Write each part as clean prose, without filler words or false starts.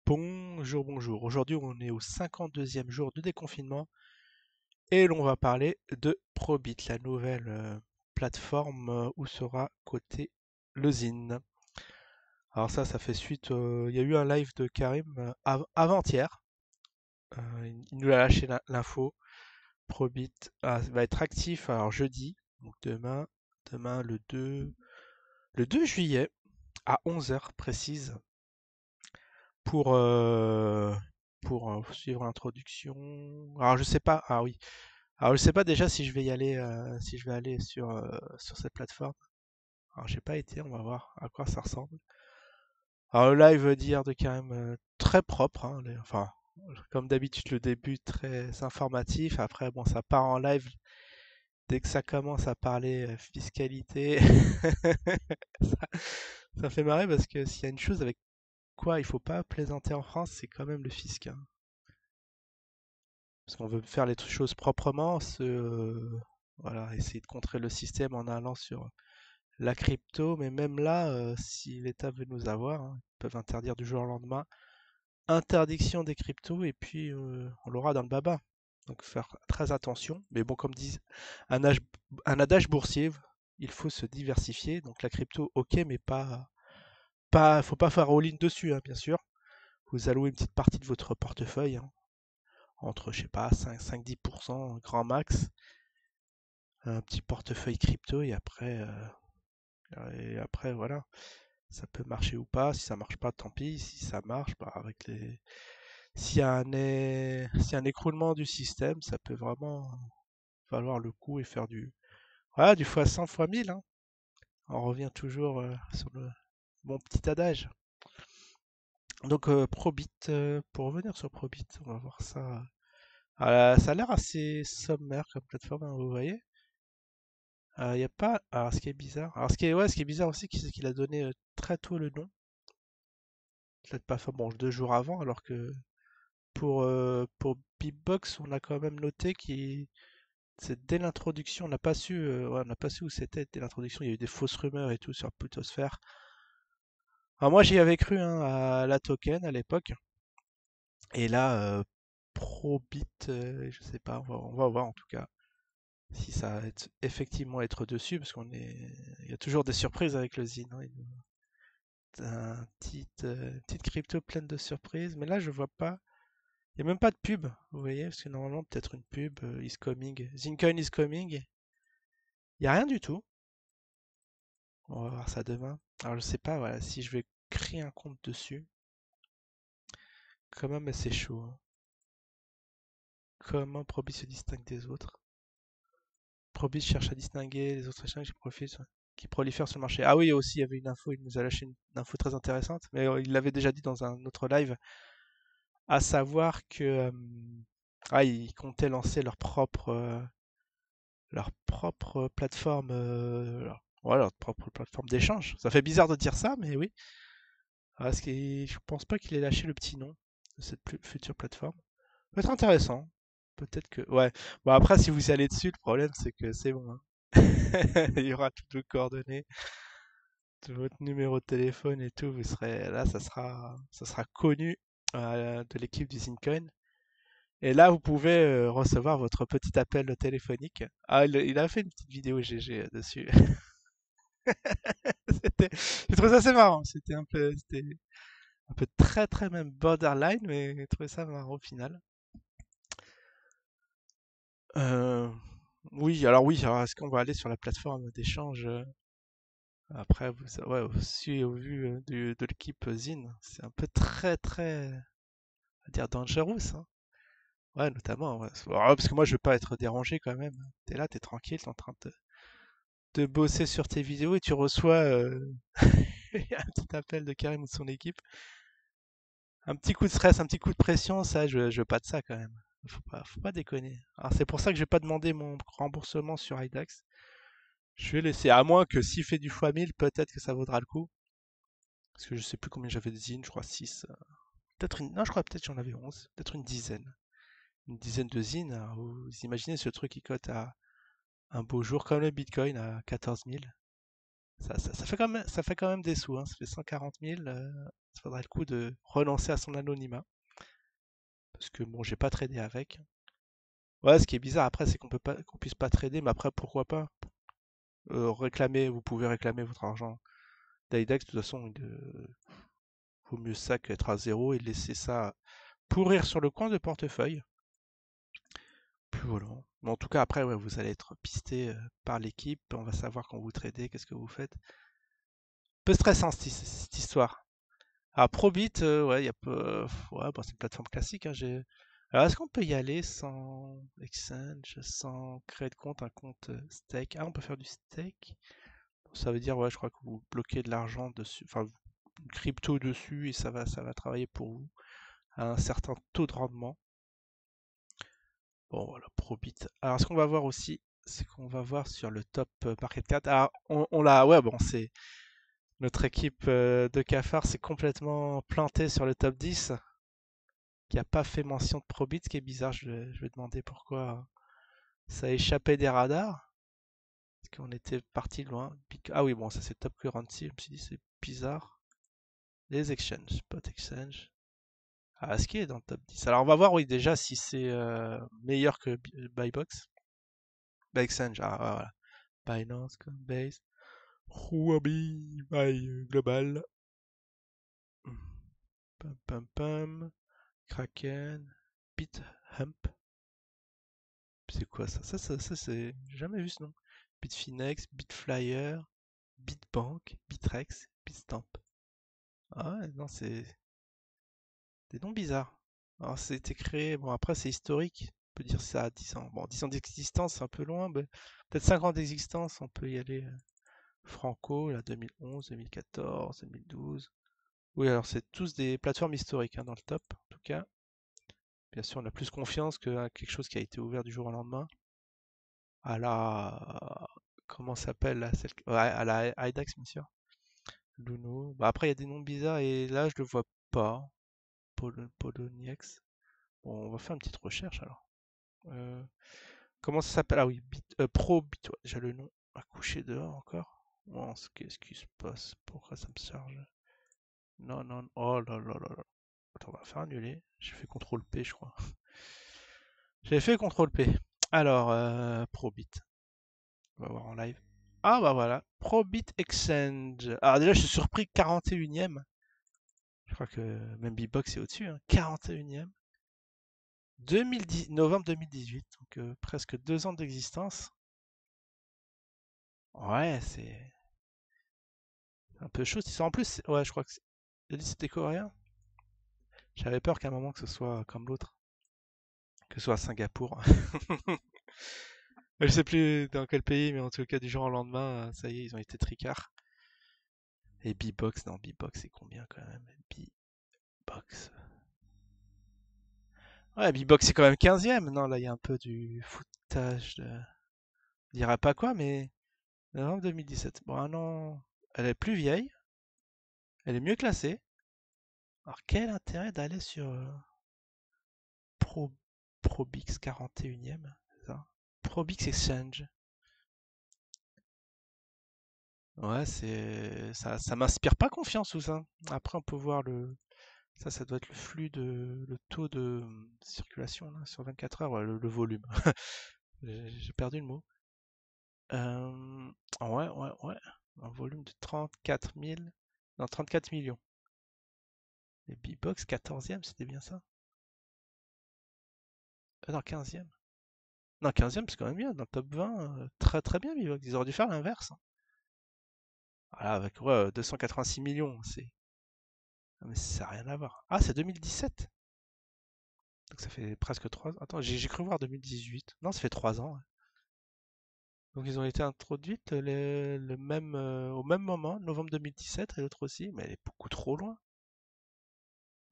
Bonjour, bonjour. Aujourd'hui, on est au 52e jour de déconfinement et l'on va parler de Probit, la nouvelle plateforme où sera coté le Zine. Alors ça fait suite. Il y a eu un live de Karim avant-hier. Il nous a lâché l'info. Probit va être actif alors jeudi, donc demain le 2 juillet à 11 heures précise pour, euh, pour suivre l'introduction. Alors je sais pas. Ah oui. Alors je sais pas déjà si je vais y aller, si je vais aller sur cette plateforme. Alors j'ai pas été, on va voir à quoi ça ressemble. Alors le live d'hier de Karim très propre, hein, enfin comme d'habitude le début très informatif. Après bon ça part en live dès que ça commence à parler fiscalité. ça, ça fait marrer parce que s'il y a une chose avec quoi il faut pas plaisanter en France, c'est quand même le fisc, hein. Parce qu'on veut faire les choses proprement, voilà, essayer de contrer le système en allant sur la crypto, mais même là, si l'État veut nous avoir, hein, ils peuvent interdire du jour au lendemain. Interdiction des cryptos, et puis on l'aura dans le baba. Donc faire très attention. Mais bon, comme disent un, un adage boursier, il faut se diversifier. Donc la crypto, ok, mais faut pas faire all-in dessus, hein, bien sûr. Vous allouez une petite partie de votre portefeuille, hein, entre, je sais pas, 5-10% grand max, un petit portefeuille crypto, et après voilà. Ça peut marcher ou pas. Si ça marche pas, tant pis. Si ça marche, bah, s'il y a un écroulement du système, ça peut vraiment valoir le coup et faire voilà, du fois 100 fois 1000, hein. On revient toujours sur le bon petit adage. Donc Probit, pour revenir sur Probit, on va voir ça. Ça a l'air assez sommaire comme plateforme, hein, vous voyez. Il y a pas. Alors ce qui est bizarre. Alors ce qui est bizarre aussi, c'est qu'il a donné très tôt le nom. Peut-être pas, enfin, bon, 2 jours avant, alors que pour Beatbox, on a quand même noté que c'est dès l'introduction, on n'a pas su, ouais, on n'a pas su où c'était dès l'introduction. Il y a eu des fausses rumeurs et tout sur Plutosphère. Alors moi, j'y avais cru, hein, à la token à l'époque. Et là, Probit, je sais pas, on va voir en tout cas si ça va effectivement être dessus, parce il y a toujours des surprises avec le Zine, hein. Une petite crypto pleine de surprises, mais là, je vois pas. Il n'y a même pas de pub, vous voyez, parce que normalement, peut-être une pub, is coming, Zincoin is coming. Il n'y a rien du tout. On va voir ça demain. Alors, je sais pas, voilà, si je vais créer un compte dessus. Quand même assez chaud, hein. Comment Probit se distingue des autres? Probit cherche à distinguer les autres échanges qui prolifèrent sur le marché. Ah oui, aussi, il y avait une info, il nous a lâché une info très intéressante, mais il l'avait déjà dit dans un autre live, à savoir que ils comptaient lancer leur propre plateforme, ouais, leur propre plateforme d'échange. Ça fait bizarre de dire ça, mais oui. Je pense pas qu'il ait lâché le petit nom de cette future plateforme. Peut être intéressant. Peut-être que. Ouais. Bon, après, si vous y allez dessus, le problème, c'est que c'est bon, hein. Il y aura toutes vos coordonnées, tout votre numéro de téléphone et tout. Vous serez là, ça sera connu de l'équipe du Zincoin. Et là, vous pouvez recevoir votre petit appel téléphonique. Ah, il a fait une petite vidéo GG dessus. J'ai trouvé ça assez marrant. C'était un peu très très même borderline, mais j'ai trouvé ça marrant au final. Euh, oui, alors est-ce qu'on va aller sur la plateforme d'échange après, ouais, aussi au vu de l'équipe Zine, c'est un peu très très, à dire dangerous, hein. Ouais, notamment, ouais. Parce que moi je veux pas être dérangé quand même. T'es là, t'es tranquille, t'es en train de bosser sur tes vidéos et tu reçois un petit appel de Karim ou de son équipe. Un petit coup de stress, un petit coup de pression, ça, je veux pas de ça quand même. Faut pas déconner. Alors c'est pour ça que je vais pas demander mon remboursement sur IDAX. Je vais laisser, à moins que s'il fait du x 1000, peut-être que ça vaudra le coup. Parce que je sais plus combien j'avais de zines, je crois 6. Peut-être une, non, je crois peut-être j'en avais 11. Peut-être une dizaine. Une dizaine de zines. Alors, vous imaginez ce truc qui cote à un beau jour comme le Bitcoin à 14 000. Ça fait quand même des sous, hein. Ça fait 140 000. Ça vaudrait le coup de renoncer à son anonymat. Parce que bon, j'ai pas tradé avec. Ouais, ce qui est bizarre après, c'est qu'on puisse pas trader, mais après, pourquoi pas? Réclamer, vous pouvez réclamer votre argent d'IDEX. De toute façon, vaut mieux ça qu'être à zéro et laisser ça pourrir sur le coin de portefeuille. Puis voilà. Mais en tout cas, après, ouais, vous allez être pisté par l'équipe. On va savoir quand vous tradez, qu'est-ce que vous faites. Un peu stressant cette histoire. Alors, Probit, ouais, il y a peu. Ouais, bon, c'est une plateforme classique. Hein, alors, est-ce qu'on peut y aller sans exchange, sans créer de compte, un compte stake? Ah, on peut faire du stake. Ça veut dire, ouais, je crois que vous bloquez de l'argent dessus, enfin, une crypto dessus et ça va travailler pour vous à un certain taux de rendement. Bon, voilà, Probit. Alors, ce qu'on va voir aussi, c'est qu'on va voir sur le top market cap. Alors, on l'a, ouais, bon, c'est notre équipe de cafards s'est complètement plantée sur le top 10, qui n'a pas fait mention de Probit, ce qui est bizarre. Je vais demander pourquoi ça a échappé des radars. Parce qu'on était parti loin. Ah oui, bon, ça c'est top currency. Je me suis dit, c'est bizarre. Les exchanges, spot exchange. Ah, est-ce qu'il est dans le top 10? Alors, on va voir, oui, déjà, si c'est meilleur que Buybox. Exchange, ah, voilà. Binance, Coinbase, Huobi, Buy Global, pam pam pam, Kraken, BitHump. C'est quoi ça? Ça c'est. J'ai jamais vu ce nom. Bitfinex, Bitflyer, Bitbank, Bitrex, Bitstamp. Ah ouais, non, c'est des noms bizarres. Alors, c'était créé. Bon, après, c'est historique. On peut dire ça à 10 ans. Bon, 10 ans d'existence, c'est un peu loin. Mais peut-être 5 ans d'existence, on peut y aller. Franco, là, 2011, 2014, 2012. Oui, alors c'est tous des plateformes historiques hein, dans le top, en tout cas. Bien sûr, on a plus confiance que quelque chose qui a été ouvert du jour au lendemain. À la... Comment s'appelle là, ouais, à la IDAX, bien sûr. Luno. Bah, après, il y a des noms bizarres et là, je le vois pas. Poloniex. Bon, on va faire une petite recherche alors. Euh, Comment ça s'appelle? Ah oui, Probit. Ouais, j'ai le nom à coucher dehors encore. Oh, qu'est-ce qui se passe? Pourquoi ça me charge? Non, non, oh là là là là. Attends, on va faire annuler. J'ai fait CTRL P, je crois. J'ai fait CTRL P. Alors, Probit. On va voir en live. Ah bah voilà, Probit Exchange. Alors déjà, je suis surpris, 41e. Je crois que même Bbox est au-dessus, hein. 41e. 2010, novembre 2018, donc presque 2 ans d'existence. Ouais, c'est un peu chaud. En plus, ouais, je crois que il a dit que c'était coréen. J'avais peur qu'à un moment que ce soit comme l'autre, que ce soit à Singapour. Je sais plus dans quel pays, mais en tout cas, du jour au lendemain, ça y est, ils ont été tricards. Et Bbox, non, Bbox, c'est combien quand même? Bbox. Ouais, Bbox, c'est quand même 15e. Non, là, il y a un peu du foutage de. Je dirais pas quoi, mais. Novembre 2017. Bon, un an. Elle est plus vieille. Elle est mieux classée. Alors, quel intérêt d'aller sur Pro... Probix 41e? C'est ça? Probix Exchange. Ouais, ça m'inspire pas confiance tout ça. Après, on peut voir le. Ça doit être le flux le taux de circulation là, sur 24 heures, ouais, le volume. J'ai perdu le mot. Ouais, ouais, ouais. Un volume de 34 000, non, 34 millions. Et Bbox 14e, c'était bien ça? Non, 15e. Non, 15e, c'est quand même bien. Dans le top 20, très très bien Bbox. Ils auraient dû faire l'inverse, hein. Voilà, avec ouais, 286 millions, c'est. Ah, mais ça n'a rien à voir. Ah, c'est 2017. Donc ça fait presque 3 ans. Attends, j'ai cru voir 2018. Non, ça fait 3 ans, ouais. Donc ils ont été introduites au même moment, novembre 2017, et l'autre aussi, mais elle est beaucoup trop loin.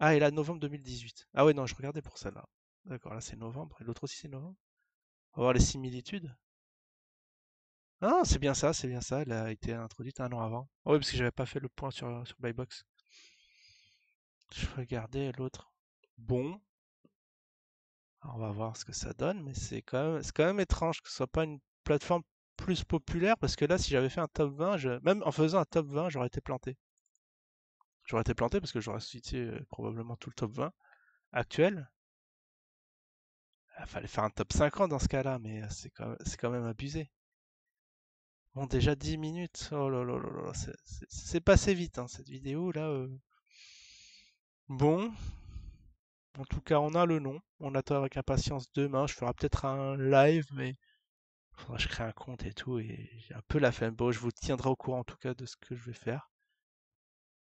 Ah, et là, novembre 2018. Ah ouais, non, je regardais pour celle-là. D'accord, là c'est novembre, et l'autre aussi c'est novembre. On va voir les similitudes. Ah, c'est bien ça, c'est bien ça. Elle a été introduite un an avant. Ah oui, parce que j'avais pas fait le point sur Buybox. Je regardais l'autre. Bon, alors, on va voir ce que ça donne, mais c'est quand même étrange que ce soit pas une plateforme plus populaire, parce que là, si j'avais fait un top 20, même en faisant un top 20, j'aurais été planté. J'aurais été planté parce que j'aurais cité probablement tout le top 20 actuel. Il fallait faire un top 50 dans ce cas-là, mais c'est quand même abusé. Bon, déjà 10 minutes. Oh là là là là, c'est passé vite, hein, cette vidéo là. Bon, en tout cas, on a le nom. On attend avec impatience demain. Je ferai peut-être un live, mais faudra que je crée un compte et tout. Et j'ai un peu la flemme. Bon, je vous tiendrai au courant en tout cas de ce que je vais faire.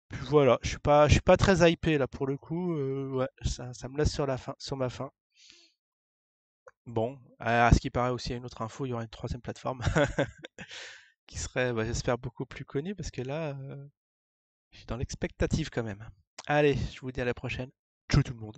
Puis voilà, je suis pas très hypé là pour le coup. Ouais, ça me laisse sur la fin, sur ma faim. Bon, à ce qui paraît aussi, il y a une autre info, il y aura une troisième plateforme qui serait, bah, j'espère, beaucoup plus connue parce que là, je suis dans l'expectative quand même. Allez, je vous dis à la prochaine. Ciao tout le monde.